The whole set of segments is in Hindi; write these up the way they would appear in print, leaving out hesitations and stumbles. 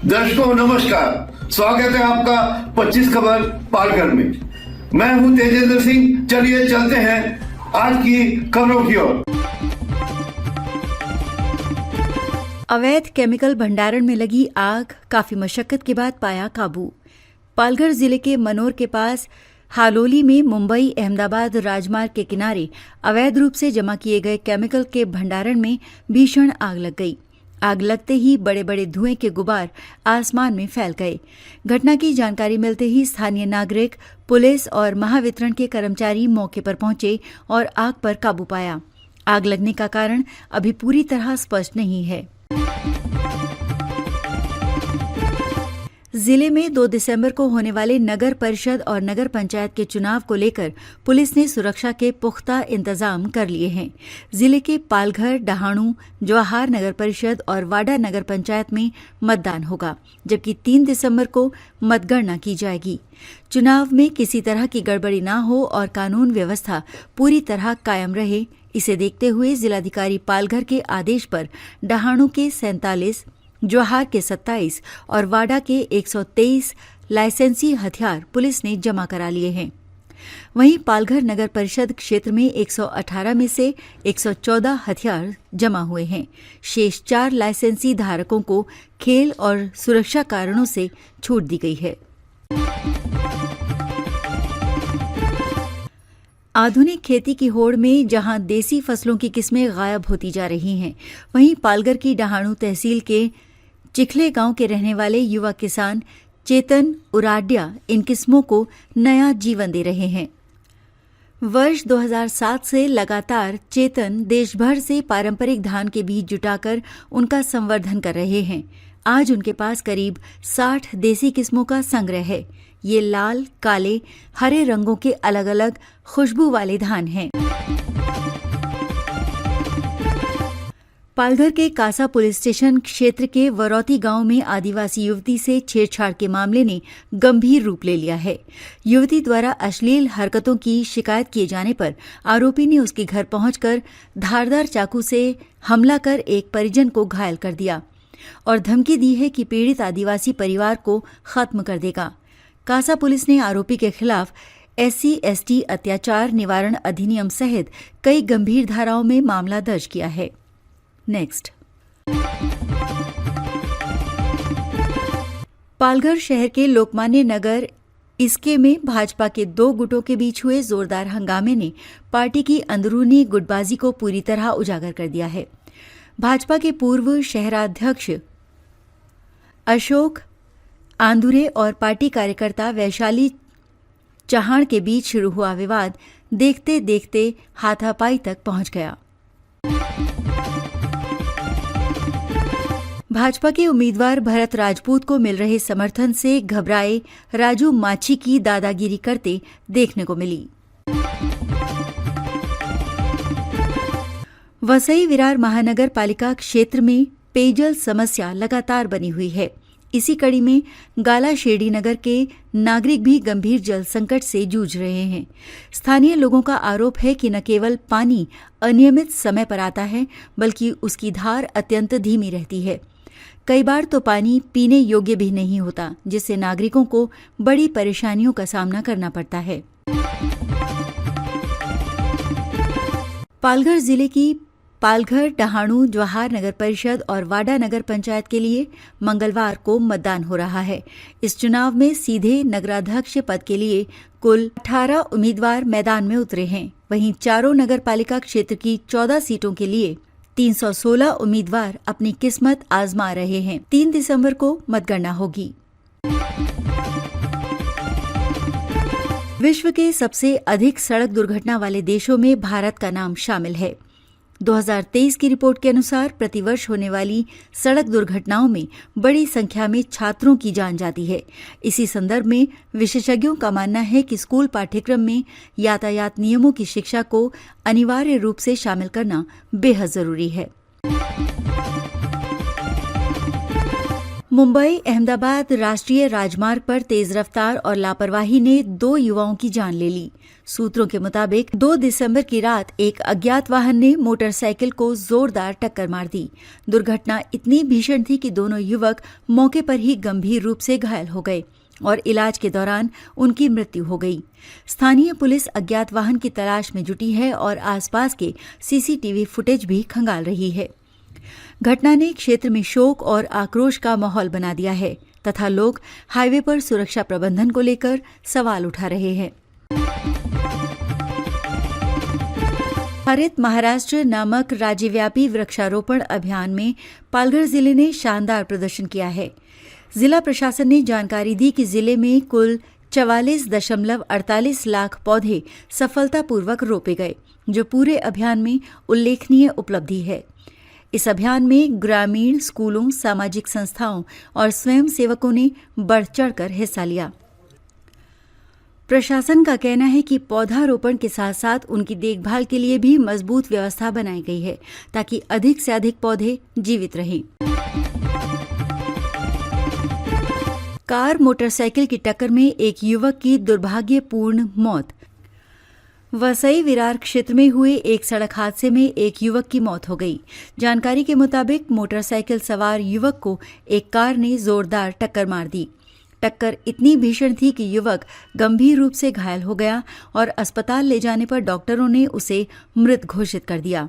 दर्शकों नमस्कार, स्वागत है आपका 25 खबर पालघर में। मैं हूं तेजेंद्र सिंह। चलिए चलते हैं आज की खबरों की ओर। अवैध केमिकल भंडारण में लगी आग काफी मशक्कत के बाद पाया काबू। पालघर जिले के मनोर के पास हालोली में मुंबई अहमदाबाद राजमार्ग के किनारे अवैध रूप से जमा किए गए केमिकल के भंडारण में भीषण आग लग गई। आग लगते ही बड़े बड़े धुएं के गुबार आसमान में फैल गए। घटना की जानकारी मिलते ही स्थानीय नागरिक, पुलिस और महावितरण के कर्मचारी मौके पर पहुंचे और आग पर काबू पाया। आग लगने का कारण अभी पूरी तरह स्पष्ट नहीं है। जिले में 2 दिसंबर को होने वाले नगर परिषद और नगर पंचायत के चुनाव को लेकर पुलिस ने सुरक्षा के पुख्ता इंतजाम कर लिए हैं। जिले के पालघर, डहाणू, जवाहर नगर परिषद और वाडा नगर पंचायत में मतदान होगा, जबकि 3 दिसंबर को मतगणना की जाएगी। चुनाव में किसी तरह की गड़बड़ी न हो और कानून व्यवस्था पूरी तरह कायम रहे, इसे देखते हुए जिलाधिकारी पालघर के आदेश पर डहाणू के 47, जवाहर के 27 और वाडा के 123 लाइसेंसी हथियार पुलिस ने जमा करा लिए हैं। वहीं पालघर नगर परिषद क्षेत्र में 118 में से 114 हथियार जमा हुए हैं। शेष 4 लाइसेंसी धारकों को खेल और सुरक्षा कारणों से छूट दी गई है। आधुनिक खेती की होड़ में जहां देसी फसलों की किस्में गायब होती जा रही हैं, वहीं पालघर की डहाणू तहसील के चिखले गांव के रहने वाले युवा किसान चेतन उराड्या इन किस्मों को नया जीवन दे रहे हैं। वर्ष 2007 से लगातार चेतन देश भर से पारंपरिक धान के बीज जुटाकर उनका संवर्धन कर रहे हैं। आज उनके पास करीब 60 देसी किस्मों का संग्रह है। ये लाल, काले, हरे रंगों के अलग अलग खुशबू वाले धान हैं। पालघर के कासा पुलिस स्टेशन क्षेत्र के वरौती गांव में आदिवासी युवती से छेड़छाड़ के मामले ने गंभीर रूप ले लिया है। युवती द्वारा अश्लील हरकतों की शिकायत किए जाने पर आरोपी ने उसके घर पहुंचकर धारदार चाकू से हमला कर एक परिजन को घायल कर दिया और धमकी दी है कि पीड़ित आदिवासी परिवार को खत्म कर देगा। कासा पुलिस ने आरोपी के खिलाफ SC/ST अत्याचार निवारण अधिनियम सहित कई गंभीर धाराओं में मामला दर्ज किया है। नेक्स्ट, पालघर शहर के लोकमान्य नगर इसके में भाजपा के 2 गुटों के बीच हुए जोरदार हंगामे ने पार्टी की अंदरूनी गुटबाजी को पूरी तरह उजागर कर दिया है। भाजपा के पूर्व शहराध्यक्ष अशोक आंदुरे और पार्टी कार्यकर्ता वैशाली चहाड़ के बीच शुरू हुआ विवाद देखते देखते हाथापाई तक पहुंच गया। भाजपा के उम्मीदवार भरत राजपूत को मिल रहे समर्थन से घबराए राजू माछी की दादागिरी करते देखने को मिली। वसई विरार महानगर पालिका क्षेत्र में पेयजल समस्या लगातार बनी हुई है। इसी कड़ी में गाला शेरडी नगर के नागरिक भी गंभीर जल संकट से जूझ रहे हैं। स्थानीय लोगों का आरोप है कि न केवल पानी अनियमित समय पर आता है, बल्कि उसकी धार अत्यंत धीमी रहती है। कई बार तो पानी पीने योग्य भी नहीं होता, जिससे नागरिकों को बड़ी परेशानियों का सामना करना पड़ता है। पालघर जिले की पालघर, डहाणू, जवाहर नगर परिषद और वाडा नगर पंचायत के लिए मंगलवार को मतदान हो रहा है। इस चुनाव में सीधे नगराध्यक्ष पद के लिए कुल 18 उम्मीदवार मैदान में उतरे हैं। वहीं चारों नगर पालिका क्षेत्र की 14 सीटों के लिए 316 उम्मीदवार अपनी किस्मत आजमा रहे हैं। 3 दिसंबर को मतगणना होगी। विश्व के सबसे अधिक सड़क दुर्घटना वाले देशों में भारत का नाम शामिल है। 2023 की रिपोर्ट के अनुसार प्रतिवर्ष होने वाली सड़क दुर्घटनाओं में बड़ी संख्या में छात्रों की जान जाती है। इसी संदर्भ में विशेषज्ञों का मानना है कि स्कूल पाठ्यक्रम में यातायात नियमों की शिक्षा को अनिवार्य रूप से शामिल करना बेहद जरूरी है। मुंबई अहमदाबाद राष्ट्रीय राजमार्ग पर तेज रफ्तार और लापरवाही ने 2 युवाओं की जान ले ली। सूत्रों के मुताबिक 2 दिसंबर की रात एक अज्ञात वाहन ने मोटरसाइकिल को जोरदार टक्कर मार दी। दुर्घटना इतनी भीषण थी कि दोनों युवक मौके पर ही गंभीर रूप से घायल हो गए और इलाज के दौरान उनकी मृत्यु हो गई। स्थानीय पुलिस अज्ञात वाहन की तलाश में जुटी है और आसपास के सीसीटीवी फुटेज भी खंगाल रही है। घटना ने क्षेत्र में शोक और आक्रोश का माहौल बना दिया है तथा लोग हाईवे पर सुरक्षा प्रबंधन को लेकर सवाल उठा रहे हैं। हरित महाराष्ट्र नामक राज्यव्यापी वृक्षारोपण अभियान में पालघर जिले ने शानदार प्रदर्शन किया है। जिला प्रशासन ने जानकारी दी कि जिले में कुल 44.48 लाख पौधे सफलतापूर्वक रोपे गए, जो पूरे अभियान में उल्लेखनीय उपलब्धि है। इस अभियान में ग्रामीण, स्कूलों, सामाजिक संस्थाओं और स्वयं सेवकों ने बढ़ चढ़कर हिस्सा लिया। प्रशासन का कहना है कि पौधारोपण के साथ साथ उनकी देखभाल के लिए भी मजबूत व्यवस्था बनाई गई है ताकि अधिक से अधिक पौधे जीवित रहें। कार मोटरसाइकिल की टक्कर में एक युवक की दुर्भाग्यपूर्ण मौत। वसई विरार क्षेत्र में हुए एक सड़क हादसे में एक युवक की मौत हो गई। जानकारी के मुताबिक मोटरसाइकिल सवार युवक को एक कार ने जोरदार टक्कर मार दी। टक्कर इतनी भीषण थी कि युवक गंभीर रूप से घायल हो गया और अस्पताल ले जाने पर डॉक्टरों ने उसे मृत घोषित कर दिया।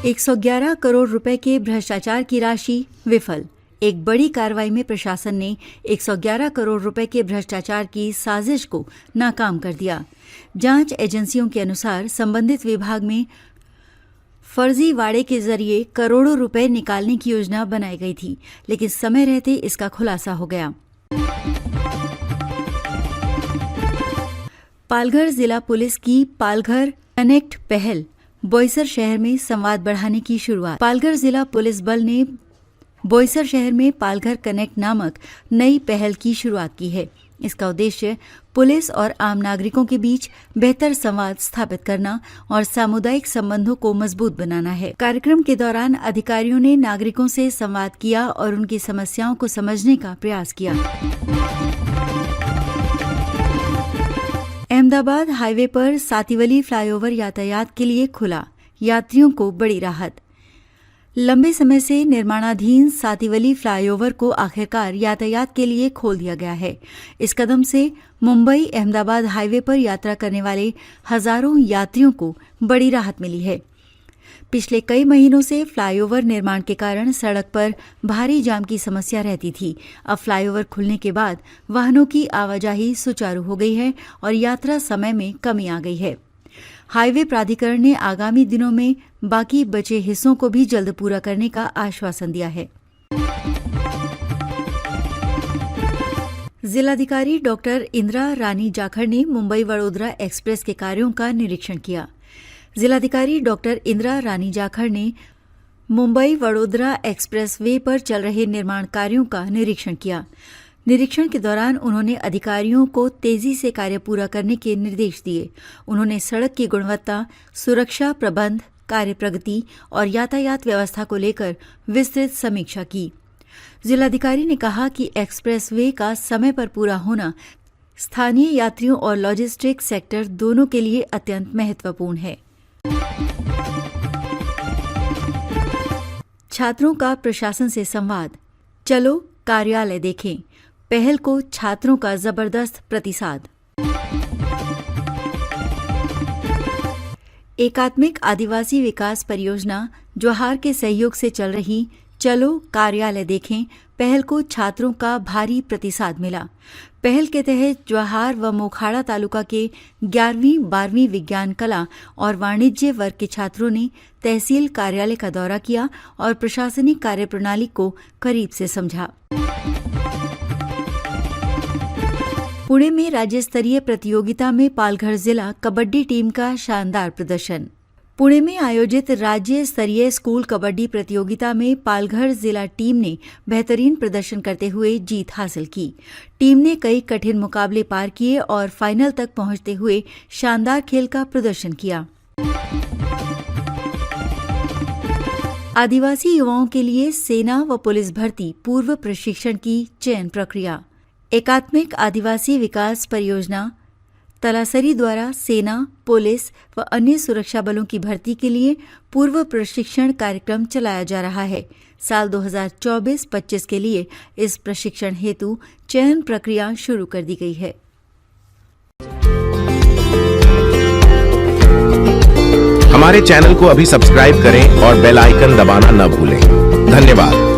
111 करोड़ रुपए के भ्रष्टाचार की राशि विफल। एक बड़ी कार्रवाई में प्रशासन ने 111 करोड़ रुपए के भ्रष्टाचार की साजिश को नाकाम कर दिया। जांच एजेंसियों के अनुसार संबंधित विभाग में फर्जीवाड़े के जरिए करोड़ों रुपए निकालने की योजना बनाई गई थी, लेकिन समय रहते इसका खुलासा हो गया। पालघर जिला पुलिस की पालघर कनेक्ट पहल, बोईसर शहर में संवाद बढ़ाने की शुरुआत। पालघर जिला पुलिस बल ने बोईसर शहर में पालघर कनेक्ट नामक नई पहल की शुरुआत की है। इसका उद्देश्य पुलिस और आम नागरिकों के बीच बेहतर संवाद स्थापित करना और सामुदायिक संबंधों को मजबूत बनाना है। कार्यक्रम के दौरान अधिकारियों ने नागरिकों से संवाद किया और उनकी समस्याओं को समझने का प्रयास किया। अहमदाबाद हाईवे पर सातिवली फ्लाईओवर यातायात के लिए खुला, यात्रियों को बड़ी राहत। लंबे समय से निर्माणाधीन सातिवली फ्लाईओवर को आखिरकार यातायात के लिए खोल दिया गया है। इस कदम से मुंबई अहमदाबाद हाईवे पर यात्रा करने वाले हजारों यात्रियों को बड़ी राहत मिली है। पिछले कई महीनों से फ्लाईओवर निर्माण के कारण सड़क पर भारी जाम की समस्या रहती थी। अब फ्लाईओवर खुलने के बाद वाहनों की आवाजाही सुचारू हो गई है और यात्रा समय में कमी आ गई है। हाईवे प्राधिकरण ने आगामी दिनों में बाकी बचे हिस्सों को भी जल्द पूरा करने का आश्वासन दिया है। जिलाधिकारी डॉक्टर इंदिरा रानी जाखड़ ने मुंबई वडोदरा एक्सप्रेस के कार्यों का निरीक्षण किया। जिलाधिकारी डॉक्टर इंदिरा रानी जाखड़ ने मुंबई वडोदरा एक्सप्रेस वे पर चल रहे निर्माण कार्यों का निरीक्षण किया। निरीक्षण के दौरान उन्होंने अधिकारियों को तेजी से कार्य पूरा करने के निर्देश दिए। उन्होंने सड़क की गुणवत्ता, सुरक्षा प्रबंध, कार्य प्रगति और यातायात व्यवस्था को लेकर विस्तृत समीक्षा की। जिलाधिकारी ने कहा कि एक्सप्रेस वे का समय पर पूरा होना स्थानीय यात्रियों और लॉजिस्टिक सेक्टर दोनों के लिए अत्यंत महत्वपूर्ण है। छात्रों का प्रशासन से संवाद, चलो कार्यालय देखें। पहल को छात्रों का जबरदस्त प्रतिसाद। एकात्मिक आदिवासी विकास परियोजना जोहार के सहयोग से चल रही चलो कार्यालय देखें पहल को छात्रों का भारी प्रतिसाद मिला। पहल के तहत जोहार व मोखाड़ा तालुका के 11वीं 12वीं विज्ञान कला और वाणिज्य वर्ग के छात्रों ने तहसील कार्यालय का दौरा किया और प्रशासनिक कार्यप्रणाली को करीब से समझा। पुणे में राज्य स्तरीय प्रतियोगिता में पालघर जिला कबड्डी टीम का शानदार प्रदर्शन। पुणे में आयोजित राज्य स्तरीय स्कूल कबड्डी प्रतियोगिता में पालघर जिला टीम ने बेहतरीन प्रदर्शन करते हुए जीत हासिल की। टीम ने कई कठिन मुकाबले पार किए और फाइनल तक पहुंचते हुए शानदार खेल का प्रदर्शन किया। आदिवासी युवाओं के लिए सेना व पुलिस भर्ती पूर्व प्रशिक्षण की चयन प्रक्रिया। एकात्मिक आदिवासी विकास परियोजना तलासरी द्वारा सेना, पुलिस व अन्य सुरक्षा बलों की भर्ती के लिए पूर्व प्रशिक्षण कार्यक्रम चलाया जा रहा है। साल 2024-25 के लिए इस प्रशिक्षण हेतु चयन प्रक्रिया शुरू कर दी गई है। हमारे चैनल को अभी सब्सक्राइब करें और बेल आइकन दबाना न भूलें। धन्यवाद।